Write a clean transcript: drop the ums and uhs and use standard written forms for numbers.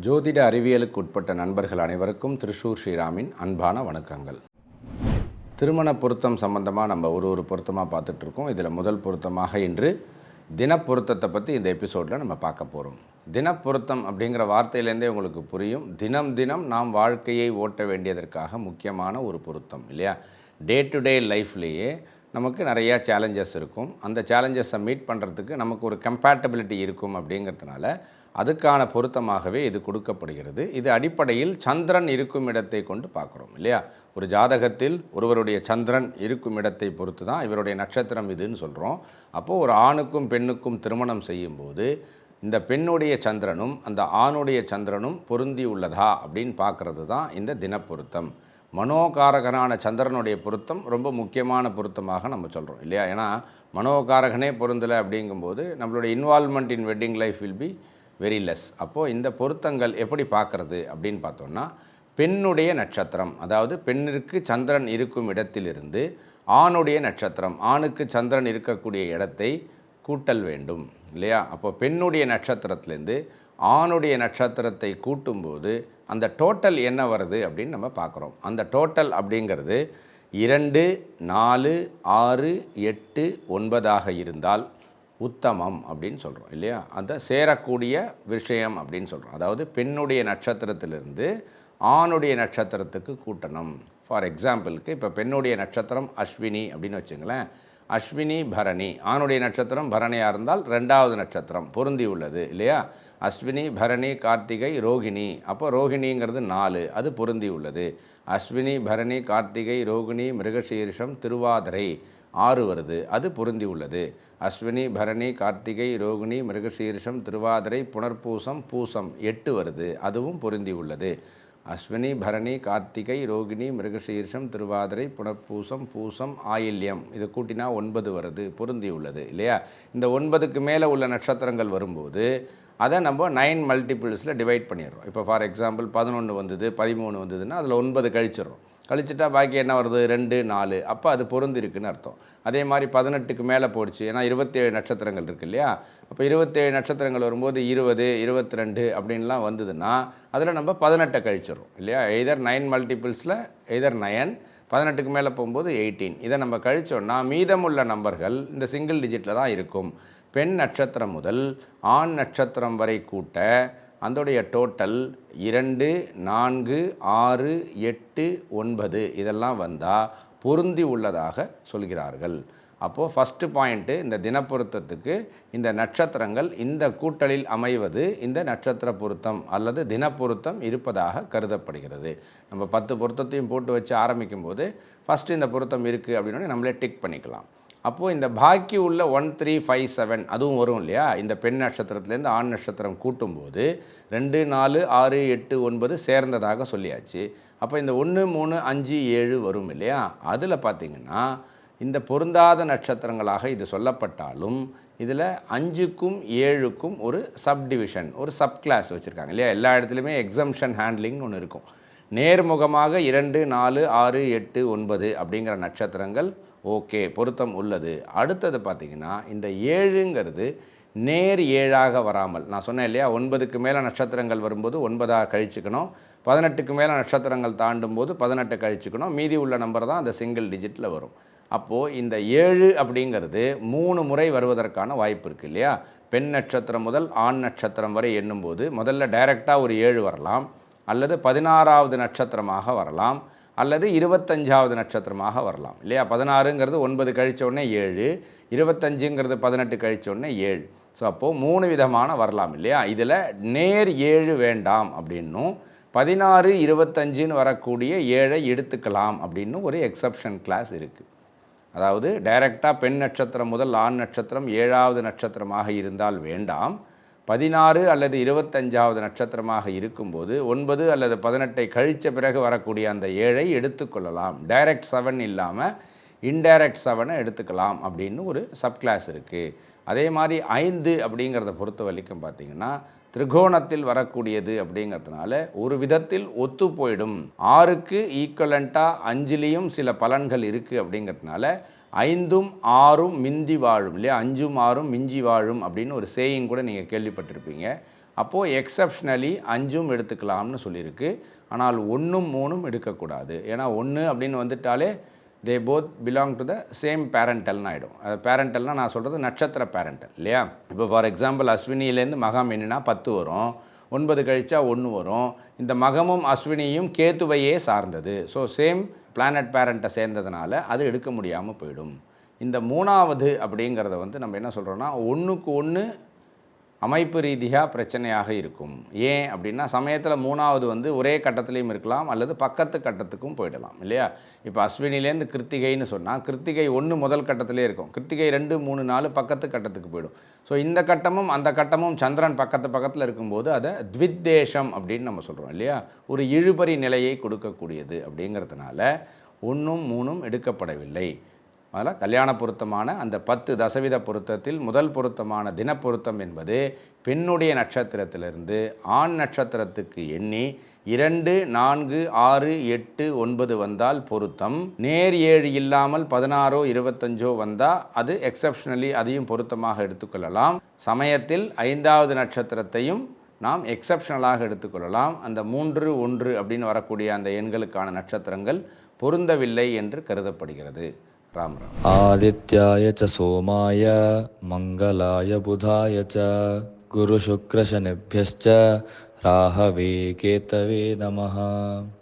ஜோதிட அறிவியலுக்கு உட்பட்ட நண்பர்கள் அனைவருக்கும் திருஷூர் ஸ்ரீராமின் அன்பான வணக்கங்கள். திருமண பொருத்தம் சம்பந்தமாக நம்ம ஒரு பொருத்தமாக பார்த்துட்ருக்கோம். இதில் முதல் பொருத்தமாக இன்று தினப்பொருத்தத்தை பற்றி இந்த எபிசோடில் நம்ம பார்க்க போகிறோம். தினப்பொருத்தம் அப்படிங்கிற வார்த்தையிலேருந்தே உங்களுக்கு புரியும், தினம் தினம் நாம் வாழ்க்கையை ஓட்ட வேண்டியதற்காக முக்கியமான ஒரு பொருத்தம் இல்லையா. டே டு டே லைஃப்லேயே நமக்கு நிறையா சேலஞ்சஸ் இருக்கும். அந்த சேலஞ்சஸை மீட் பண்ணுறதுக்கு நமக்கு ஒரு கம்பேட்டபிலிட்டி இருக்கும். அப்படிங்கிறதுனால அதுக்கான பொருத்தமாகவே இது கொடுக்கப்படுகிறது. இது அடிப்படையில் சந்திரன் இருக்கும் இடத்தை கொண்டு பார்க்குறோம் இல்லையா. ஒரு ஜாதகத்தில் ஒருவருடைய சந்திரன் இருக்கும் இடத்தை பொறுத்து தான் இவருடைய நட்சத்திரம் இதுன்னு சொல்கிறோம். அப்போது ஒரு ஆணுக்கும் பெண்ணுக்கும் திருமணம் செய்யும்போது இந்த பெண்ணுடைய சந்திரனும் அந்த ஆணுடைய சந்திரனும் பொருந்தி உள்ளதா அப்படின்னு பார்க்குறது தான் இந்த தினப்பொருத்தம். மனோகாரகனான சந்திரனுடைய பொருத்தம் ரொம்ப முக்கியமான பொருத்தமாக நம்ம சொல்கிறோம் இல்லையா. ஏன்னா மனோகாரகனே பொருந்தலை அப்படிங்கும்போது நம்மளுடைய involvement in wedding life will be very less. அப்போது இந்த பொருத்தங்கள் எப்படி பார்க்குறது அப்படின்னு பார்த்தோன்னா, பெண்ணுடைய நட்சத்திரம், அதாவது பெண்ணிற்கு சந்திரன் இருக்கும் இடத்திலிருந்து ஆணுடைய நட்சத்திரம், ஆணுக்கு சந்திரன் இருக்கக்கூடிய இடத்தை கூட்டல் வேண்டும் இல்லையா. அப்போ பெண்ணுடைய நட்சத்திரத்திலேருந்து ஆணுடைய நட்சத்திரத்தை கூட்டும்போது அந்த டோட்டல் என்ன வருது அப்படின்னு நம்ம பார்க்குறோம். அந்த டோட்டல் அப்படிங்கிறது 2, 4, 6, 8, 9 இருந்தால் உத்தமம் அப்படின்னு சொல்கிறோம் இல்லையா. அந்த சேரக்கூடிய விஷயம் அப்படின்னு சொல்கிறோம். அதாவது பெண்ணுடைய நட்சத்திரத்திலிருந்து ஆணுடைய நட்சத்திரத்துக்கு கூட்டணும். ஃபார் எக்ஸாம்பிளுக்கு இப்போ பெண்ணுடைய நட்சத்திரம் அஸ்வினி அப்படின்னு வச்சுங்களேன். அஸ்வினி பரணி, ஆணுடைய நட்சத்திரம் பரணியாக இருந்தால் 2வது நட்சத்திரம் பொருந்தி உள்ளது இல்லையா. அஸ்வினி பரணி கார்த்திகை ரோகிணி, அப்போ ரோகிணிங்கிறது 4, அது பொருந்தி உள்ளது. அஸ்வினி பரணி கார்த்திகை ரோகிணி மிருகசீரிஷம் திருவாதிரை 6 வருது, அது பொருந்தி உள்ளது. அஸ்வினி பரணி கார்த்திகை ரோகிணி மிருகசீரிஷம் திருவாதிரை புனர்பூசம் பூசம் 8 வருது, அதுவும் பொருந்தி உள்ளது. அஸ்வினி பரணி கார்த்திகை ரோகிணி மிருகசீரிஷம் திருவாதிரை புனர்பூசம் பூசம் ஆயில்யம், இது கூட்டினா 9 வருது, பொருந்தி உள்ளது இல்லையா. இந்த 9க்கு மேலே உள்ள நட்சத்திரங்கள் வரும்போது அதை நம்ம 9 மல்டிபிள்ஸில் டிவைட் பண்ணிடுறோம். இப்போ ஃபார் எக்ஸாம்பிள் 11 வந்தது, 13 வந்ததுன்னா அதில் 9 கழிச்சிடுறோம். கழிச்சிட்டா பாக்கி என்ன வருது, 2, 4, அப்போ அது பொருந்திருக்குன்னு அர்த்தம். அதே மாதிரி 18க்கு மேலே போடுச்சு, ஏன்னா 27 நட்சத்திரங்கள் இருக்குது இல்லையா. அப்போ 27 நட்சத்திரங்கள் வரும்போது 20, 22 அப்படின்லாம் வந்ததுன்னா அதில் நம்ம 18 கழிச்சிடுறோம் இல்லையா. எய்தர் 9 மல்டிபிள்ஸில் எய்தர் 9, 18க்கு மேலே போகும்போது 18, இதை நம்ம கழிச்சோன்னா மீதமுள்ள நம்பர்கள் இந்த சிங்கிள் டிஜிட்டில் தான் இருக்கும். பெண் நட்சத்திரம் முதல் ஆண் நட்சத்திரம் வரை கூட்ட அதோடைய டோட்டல் 2, 4, 6, 8, 9 இதெல்லாம் வந்தால் பொருந்தி உள்ளதாக சொல்கிறார்கள். அப்போது ஃபஸ்ட்டு பாயிண்ட்டு, இந்த தினப்பொருத்தத்துக்கு இந்த நட்சத்திரங்கள் இந்த கூட்டலில் அமைவது இந்த நட்சத்திர பொருத்தம் அல்லது தினப்பொருத்தம் இருப்பதாக கருதப்படுகிறது. நம்ம 10 பொருத்தத்தையும் போட்டு வச்சு ஆரம்பிக்கும் போது ஃபஸ்ட்டு இந்த பொருத்தம் இருக்குது அப்படின்னு நம்மளே டிக் பண்ணிக்கலாம். அப்போது இந்த பாக்கி உள்ள 1, 3, 5, 7 அதுவும் வரும் இல்லையா. இந்த பெண் நட்சத்திரத்துலேருந்து ஆண் நட்சத்திரம் கூட்டும்போது 2, 4, 6, 8, 9 சேர்ந்ததாக சொல்லியாச்சு. அப்போ இந்த 1, 3, 5, 7 வரும் இல்லையா. அதில் பார்த்திங்கன்னா இந்த பொருந்தாத நட்சத்திரங்களாக இது சொல்லப்பட்டாலும் இதில் 5க்கும் 7க்கும் ஒரு சப்டிவிஷன், ஒரு சப் கிளாஸ் வச்சுருக்காங்க இல்லையா. எல்லா இடத்துலையுமே எக்ஸம்ஷன் ஹேண்ட்லிங்னு ஒன்று இருக்கும். நேர்முகமாக 2, 4, 6, 8, 9 அப்படிங்கிற நட்சத்திரங்கள் ஓகே, பொருத்தம் உள்ளது. அடுத்தது பார்த்திங்கன்னா இந்த 7ங்கிறது நேர் 7ஆக வராமல், நான் சொன்னேன் இல்லையா, 9க்கு மேலே நட்சத்திரங்கள் வரும்போது 9 கழிச்சுக்கணும், 18க்கு மேலே நட்சத்திரங்கள் தாண்டும் போது 18 கழிச்சுக்கணும், மீதி உள்ள நம்பர் தான் அந்த சிங்கிள் டிஜிட்டில் வரும். அப்போது இந்த 7 அப்படிங்கிறது 3 முறை வருவதற்கான வாய்ப்பு இருக்குது இல்லையா. பெண் நட்சத்திரம் முதல் ஆண் நட்சத்திரம் வரை எண்ணும்போது முதல்ல டைரெக்டாக ஒரு 7 வரலாம், அல்லது 16வது நட்சத்திரமாக வரலாம், அல்லது 25வது நட்சத்திரமாக வரலாம் இல்லையா. 16ங்கிறது 9 கழித்த உடனே 7, 25ங்கிறது 18 கழித்த உடனே 7. ஸோ அப்போது 3 விதமான வரலாம் இல்லையா. இதில் நேர் 7 வேண்டாம் அப்படின்னும் 16, 25ன்னு வரக்கூடிய 7ஐ எடுத்துக்கலாம் அப்படின்னு ஒரு எக்ஸப்ஷன் கிளாஸ் இருக்குது. அதாவது டைரெக்டாக பெண் நட்சத்திரம் முதல் ஆண் நட்சத்திரம் 7வது நட்சத்திரமாக இருந்தால் வேண்டாம், 16 அல்லது 25வது நட்சத்திரமாக இருக்கும்போது 9 அல்லது 18ஐ கழித்த பிறகு வரக்கூடிய அந்த 7ஐ எடுத்துக்கொள்ளலாம். டைரக்ட் 7 இல்லாமல் இன்டைரக்ட் 7ஐ எடுத்துக்கலாம் அப்படின்னு ஒரு சப் கிளாஸ் இருக்குது. அதே மாதிரி 5 அப்படிங்கிறத பொறுத்த வரைக்கும் பார்த்திங்கன்னா திரிகோணத்தில் வரக்கூடியது அப்படிங்கிறதுனால ஒரு விதத்தில் ஒத்து போயிடும். 6க்கு ஈக்குவலண்ட்டாக 5லேயும் சில பலன்கள் இருக்குது அப்படிங்கிறதுனால 5ம் 6ம் மிந்தி வாழும் இல்லையா. 5ம் 6ம் மிஞ்சி வாழும் அப்படின்னு ஒரு சேயிங் கூட நீங்கள் கேள்விப்பட்டிருப்பீங்க. அப்போது எக்ஸப்ஷனலி 5ம் எடுத்துக்கலாம்னு சொல்லியிருக்கு. ஆனால் 1ம் 3ம் எடுக்கக்கூடாது. ஏன்னா 1 அப்படின்னு வந்துட்டாலே they both belong to the same பேரண்டல்னு ஆகிடும். அது பேரண்டல்னால் நான் சொல்கிறது நட்சத்திர பேரண்டல் இல்லையா? இப்போ ஃபார் எக்ஸாம்பிள் அஸ்வினியிலேருந்து மகம் எண்ணினா 10 வரும், 9 கழிச்சா 1 வரும். இந்த மகமும் அஸ்வினியும் கேத்துவையே சார்ந்தது. ஸோ சேம் பிளானட் பேரண்ட்டை சேர்ந்ததுனால அது எடுக்க முடியாமல் போயிடும். இந்த 3வது அப்படிங்கிறத வந்து நம்ம என்ன சொல்கிறோன்னா, 1க்கு 1 அமைப்பு ரீதியாக பிரச்சனையாக இருக்கும். ஏன் அப்படின்னா சமயத்தில் 3வது வந்து ஒரே கட்டத்துலேயும் இருக்கலாம் அல்லது பக்கத்து கட்டத்துக்கும் போயிடலாம் இல்லையா? இப்போ அஸ்வினிலேருந்து கிருத்திகைன்னு சொன்னால் கிருத்திகை 1 முதல் கட்டத்திலே இருக்கும், கிருத்திகை 2, 3, 4 பக்கத்து கட்டத்துக்கு போயிடும். ஸோ இந்த கட்டமும் அந்த கட்டமும் சந்திரன் பக்கத்தில் இருக்கும்போது அதை த்வித்தேஷம் அப்படின்னு நம்ம சொல்கிறோம் இல்லையா? ஒரு இழுபறி நிலையை கொடுக்கக்கூடியது. அப்படிங்கிறதுனால 1ம் 3ம் எடுக்கப்படவில்லை. அதில் கல்யாண பொருத்தமான அந்த 10 தசவித பொருத்தத்தில் முதல் பொருத்தமான தினப்பொருத்தம் என்பது பெண்ணுடைய நட்சத்திரத்திலிருந்து ஆண் நட்சத்திரத்துக்கு எண்ணி 2, 4, 6, 8, 9 வந்தால் பொருத்தம். நேர் 7 இல்லாமல் 16, 25 வந்தால் அது எக்ஸப்ஷனலி அதையும் பொருத்தமாக எடுத்துக்கொள்ளலாம். சமயத்தில் 5வது நட்சத்திரத்தையும் நாம் எக்ஸப்ஷனலாக எடுத்துக்கொள்ளலாம். அந்த 3, 1 அப்படின்னு வரக்கூடிய அந்த எண்களுக்கான நட்சத்திரங்கள் பொருந்தவில்லை என்று கருதப்படுகிறது. राम राम। आदित्याय च सोमाय मंगलाय बुधाय च गुरुशुक्रशनिभ्यश्च राहवे केतवे नमः।